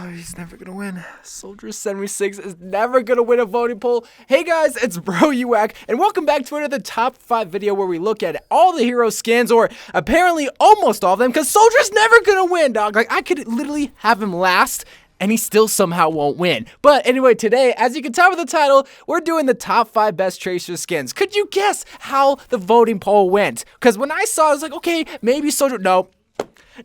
Oh, he's never gonna win. Soldier 76 is never gonna win a voting poll. Hey guys, it's Bro You Whack, and welcome back to another top 5 video where we look at all the hero skins, or apparently almost all of them, because Soldier's never gonna win, dog. Like, I could literally have him last, and he still somehow won't win. But anyway, today, as you can tell by the title, we're doing the top 5 best Tracer skins. Could you guess how the voting poll went? Because when I saw it, I was like, okay, maybe Soldier, no.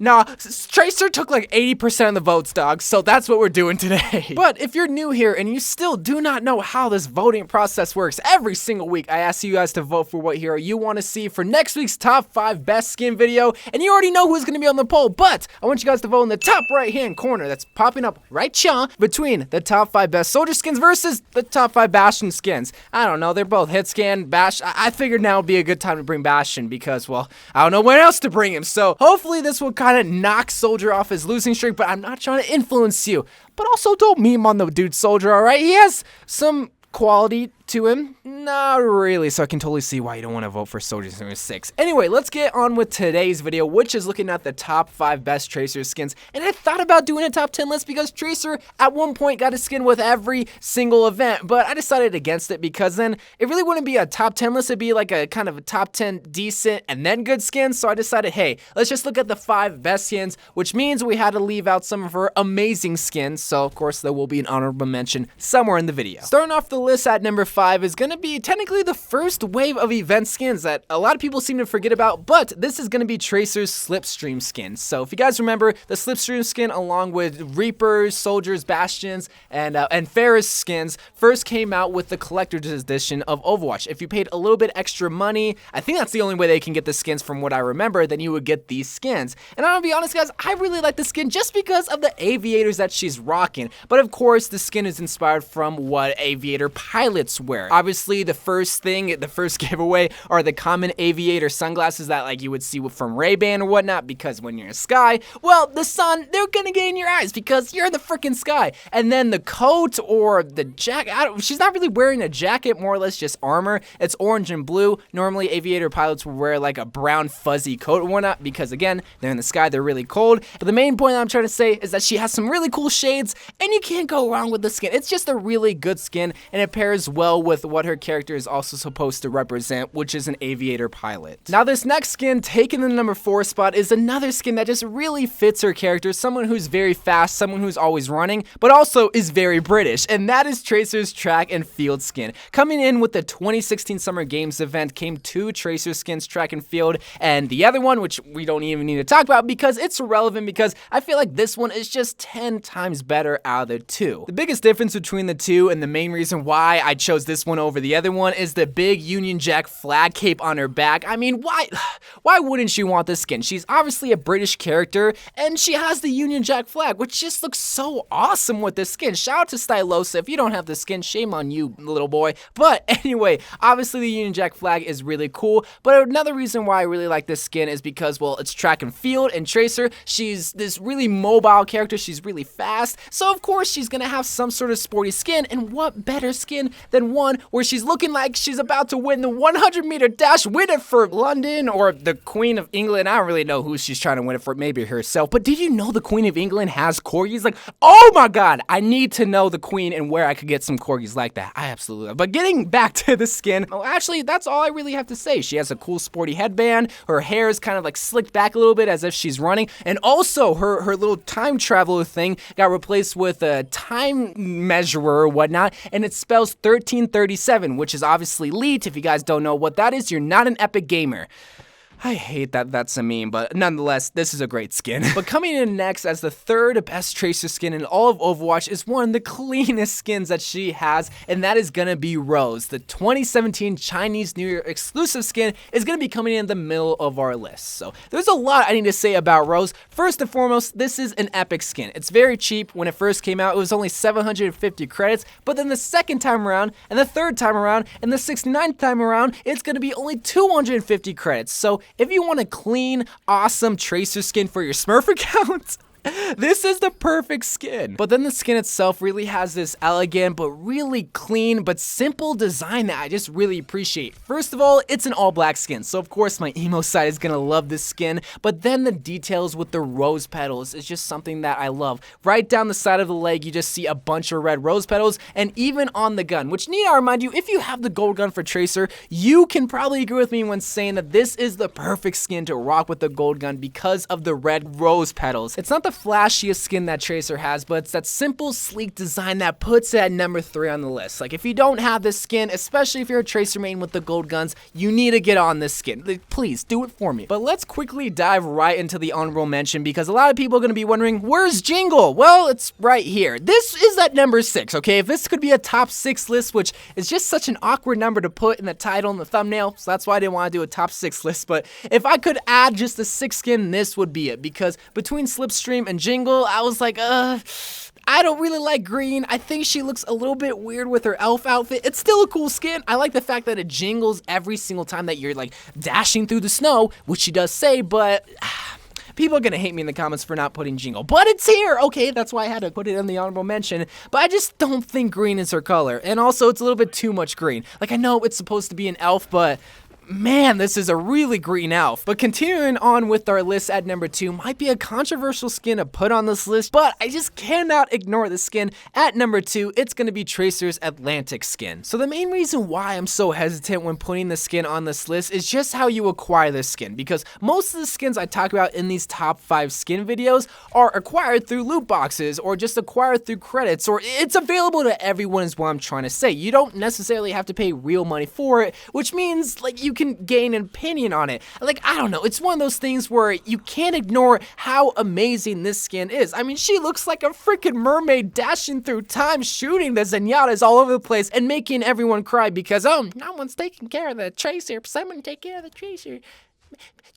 Nah, Tracer took like 80% of the votes, dog, so that's what we're doing today. But if you're new here and you still do not know how this voting process works, every single week I ask you guys to vote for what hero you want to see for next week's top 5 best skin video, and you already know who's going to be on the poll, but I want you guys to vote in the top right-hand corner that's popping up right here between the top 5 best Soldier skins versus the top 5 Bastion skins. I don't know, they're both hit scan, Bash. I figured now would be a good time to bring Bastion because, well, I don't know where else to bring him, so hopefully this will kind of knock Soldier off his losing streak, but I'm not trying to influence you. But also don't meme on the dude Soldier, alright? He has some quality to him. Not really, so I can totally see why you don't want to vote for Soldier 76. Anyway, let's get on with today's video, which is looking at the top 5 best Tracer skins. And I thought about doing a top 10 list because Tracer at one point got a skin with every single event, but I decided against it because then it really wouldn't be a top 10 list, it'd be like a kind of a top 10 decent and then good skins. So I decided, hey, let's just look at the 5 best skins, which means we had to leave out some of her amazing skins. So of course there will be an honorable mention somewhere in the video. Starting off the list at number 5 is going to be technically the first wave of event skins that a lot of people seem to forget about, but this is going to be Tracer's Slipstream skin. So if you guys remember, the Slipstream skin along with Reapers, Soldiers, Bastions, and Ferris skins first came out with the collector's edition of Overwatch. If you paid a little bit extra money, I think that's the only way they can get the skins from what I remember, then you would get these skins. And I'm gonna be honest guys, I really like the skin just because of the aviators that she's rocking, but of course the skin is inspired from what aviator pilots wear. Obviously, the first giveaway are the common aviator sunglasses that like you would see from Ray-Ban or whatnot, because when you're in the sky, well, the sun, they're gonna get in your eyes because you're in the freaking sky. And then the coat or the jacket, she's not really wearing a jacket, more or less just armor. It's orange and blue. Normally, aviator pilots would wear like a brown fuzzy coat or whatnot because again, they're in the sky, they're really cold. But the main point I'm trying to say is that she has some really cool shades and you can't go wrong with the skin. It's just a really good skin and it pairs well with what her character is also supposed to represent, which is an aviator pilot. Now this next skin, taking the number 4 spot, is another skin that just really fits her character, someone who's very fast, someone who's always running, but also is very British, and that is Tracer's Track and Field skin. Coming in with the 2016 Summer Games event came 2 Tracer skins, Track and Field, and the other one, which we don't even need to talk about because it's irrelevant, because I feel like this one is just 10 times better out of the 2. The biggest difference between the 2 and the main reason why I chose this one over the other one is the big Union Jack flag cape on her back. I mean, why wouldn't she want this skin? She's obviously a British character, and she has the Union Jack flag, which just looks so awesome with this skin. Shout out to Stylosa. If you don't have the skin, shame on you, little boy. But anyway, obviously the Union Jack flag is really cool, but another reason why I really like this skin is because, well, it's Track and Field, and Tracer, she's this really mobile character. She's really fast, so of course she's gonna have some sort of sporty skin, and what better skin than one where she's looking like she's about to win the 100-meter dash, win it for London or the Queen of England. I don't really know who she's trying to win it for, maybe herself. But did you know the Queen of England has corgis? Like, oh my god, I need to know the Queen and where I could get some corgis like that. I absolutely love. But getting back to the skin, well, actually, that's all I really have to say. She has a cool sporty headband. Her hair is kind of like slicked back a little bit as if she's running. And also, her little time traveler thing got replaced with a time measurer or whatnot, and it spells 1337, which is obviously leet. If you guys don't know what that is, you're not an epic gamer. I hate that that's a meme, but nonetheless, this is a great skin. But coming in next as the 3rd best Tracer skin in all of Overwatch is one of the cleanest skins that she has, and that is gonna be Rose. The 2017 Chinese New Year exclusive skin is gonna be coming in the middle of our list. So there's a lot I need to say about Rose. First and foremost, this is an epic skin. It's very cheap. When it first came out, it was only 750 credits, but then the second time around, and the third time around, and the 69th time around, it's gonna be only 250 credits. So if you want a clean, awesome Tracer skin for your Smurf account, This is the perfect skin. But then the skin itself really has this elegant but really clean but simple design that I just really appreciate. First of all, it's an all black skin, so of course my emo side is gonna love this skin, but then the details with the rose petals is just something that I love. Right down the side of the leg, you just see a bunch of red rose petals, and even on the gun, which need I remind you, if you have the gold gun for Tracer, you can probably agree with me when saying that this is the perfect skin to rock with the gold gun because of the red rose petals. It's not the flashiest skin that Tracer has, but it's that simple, sleek design that puts it at number 3 on the list. Like, if you don't have this skin, especially if you're a Tracer main with the gold guns, you need to get on this skin. Like, please, do it for me. But let's quickly dive right into the honorable mention, because a lot of people are going to be wondering, where's Jingle? Well, it's right here. This is at number 6, okay? If this could be a top 6 list, which is just such an awkward number to put in the title and the thumbnail, so that's why I didn't want to do a top 6 list, but if I could add just a 6th skin, this would be it, because between Slipstream and Jingle, I was like, I don't really like green. I think she looks a little bit weird with her elf outfit. It's still a cool skin. I like the fact that it jingles every single time that you're like dashing through the snow, which she does say, but people are gonna hate me in the comments for not putting Jingle, but it's here, okay? That's why I had to put it in the honorable mention, but I just don't think green is her color, and also it's a little bit too much green. Like, I know it's supposed to be an elf, but man, this is a really green elf. But continuing on with our list at number 2 might be a controversial skin to put on this list, but I just cannot ignore the skin. At number 2, it's going to be Tracer's Atlantic skin. So the main reason why I'm so hesitant when putting the skin on this list is just how you acquire this skin, because most of the skins I talk about in these top 5 skin videos are acquired through loot boxes or just acquired through credits, or it's available to everyone is what I'm trying to say. You don't necessarily have to pay real money for it, which means like you can gain an opinion on it. Like, I don't know, it's one of those things where you can't ignore how amazing this skin is. I mean, she looks like a freaking mermaid dashing through time, shooting the zenyatas all over the place and making everyone cry because, oh, no one's taking care of the Tracer. Someone take care of the Tracer.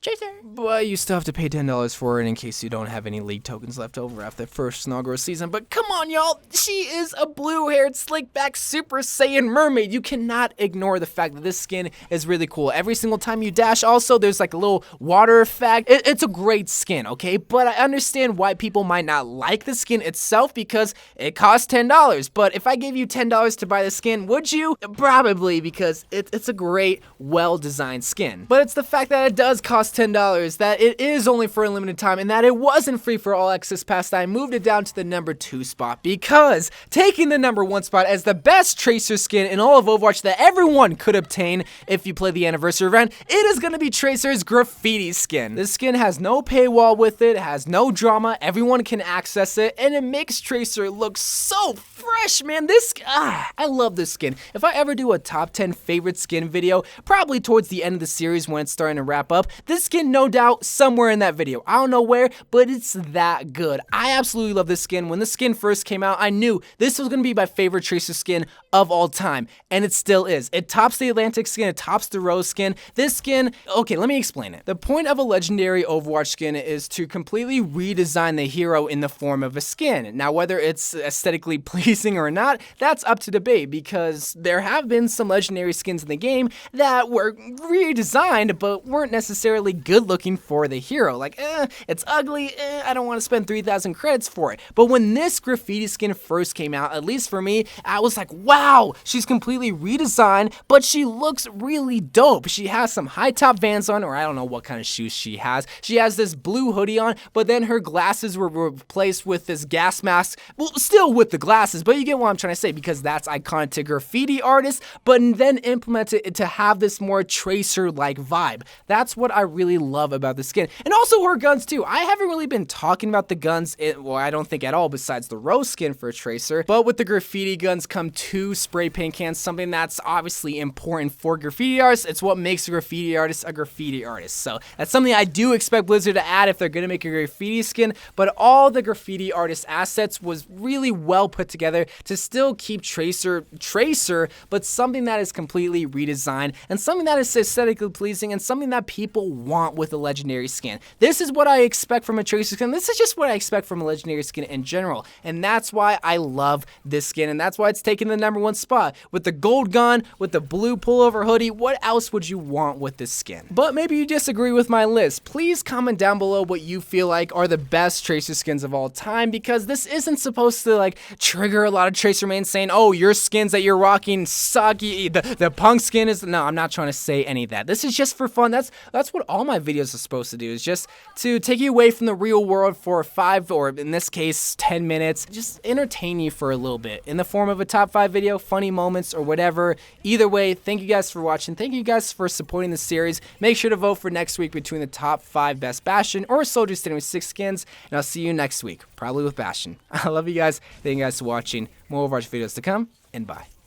Tracer. But you still have to pay $10 for it in case you don't have any league tokens left over after the first inaugural season. But come on, y'all, she is a blue-haired, slick-back Super Saiyan mermaid. You cannot ignore the fact that this skin is really cool. Every single time you dash, also, there's like a little water effect. It's a great skin, okay? But I understand why people might not like the skin itself because it costs $10. But if I gave you $10 to buy the skin, would you? Probably, because it's a great, well-designed skin. But it's the fact that it does cost $10, that it is only for a limited time, and that it wasn't free for all access pass, that I moved it down to the number 2 spot, because taking the number 1 spot as the best Tracer skin in all of Overwatch that everyone could obtain if you play the anniversary event, it is going to be Tracer's Graffiti skin. This skin has no paywall with it, has no drama, everyone can access it, and it makes Tracer look so fresh, man. I love this skin. If I ever do a top 10 favorite skin video, probably towards the end of the series when it's starting to wrap up, this skin, no doubt, somewhere in that video. I don't know where, but it's that good. I absolutely love this skin. When the skin first came out, I knew this was going to be my favorite Tracer skin of all time, and it still is. It tops the Atlantic skin, it tops the Rose skin. This skin, okay, let me explain it. The point of a legendary Overwatch skin is to completely redesign the hero in the form of a skin. Now, whether it's aesthetically pleasing or not, that's up to debate, because there have been some legendary skins in the game that were redesigned, but weren't necessarily good looking for the hero. Like, it's ugly, I don't want to spend 3,000 credits for it. But when this Graffiti skin first came out, at least for me, I was like, wow, she's completely redesigned, but she looks really dope. She has some high top Vans on, or I don't know what kind of shoes she has. She has this blue hoodie on, but then her glasses were replaced with this gas mask. Well, still with the glasses, but you get what I'm trying to say, because that's iconic to Graffiti artists, but then implemented it to have this more Tracer-like vibe. That's what I really love about the skin. And also her guns too. I haven't really been talking about the guns, well, I don't think at all, besides the Rose skin for Tracer, but with the Graffiti guns come 2 spray paint cans, something that's obviously important for Graffiti artists. It's what makes a Graffiti artist a Graffiti artist. So that's something I do expect Blizzard to add if they're gonna make a Graffiti skin, but all the Graffiti artist assets was really well put together to still keep Tracer, but something that is completely redesigned and something that is aesthetically pleasing and something that people people want with a legendary skin. This is what I expect from a Tracer skin. This is just what I expect from a legendary skin in general. And that's why I love this skin, and that's why it's taking the #1 spot. With the gold gun, with the blue pullover hoodie, what else would you want with this skin? But maybe you disagree with my list. Please comment down below what you feel like are the best Tracer skins of all time, because this isn't supposed to like trigger a lot of Tracer mains saying, oh, your skins that you're rocking suck, the punk skin is... No, I'm not trying to say any of that. This is just for fun. That's what all my videos are supposed to do, is just to take you away from the real world for 5, or in this case 10 minutes, just entertain you for a little bit in the form of a top 5 video, funny moments or whatever. Either way, thank you guys for watching. Thank you guys for supporting the series. Make sure to vote for next week between the top 5 best Bastion or Soldier 76 skins, and I'll see you next week, probably with Bastion. I love you guys. Thank you guys for watching. More Overwatch videos to come, and bye.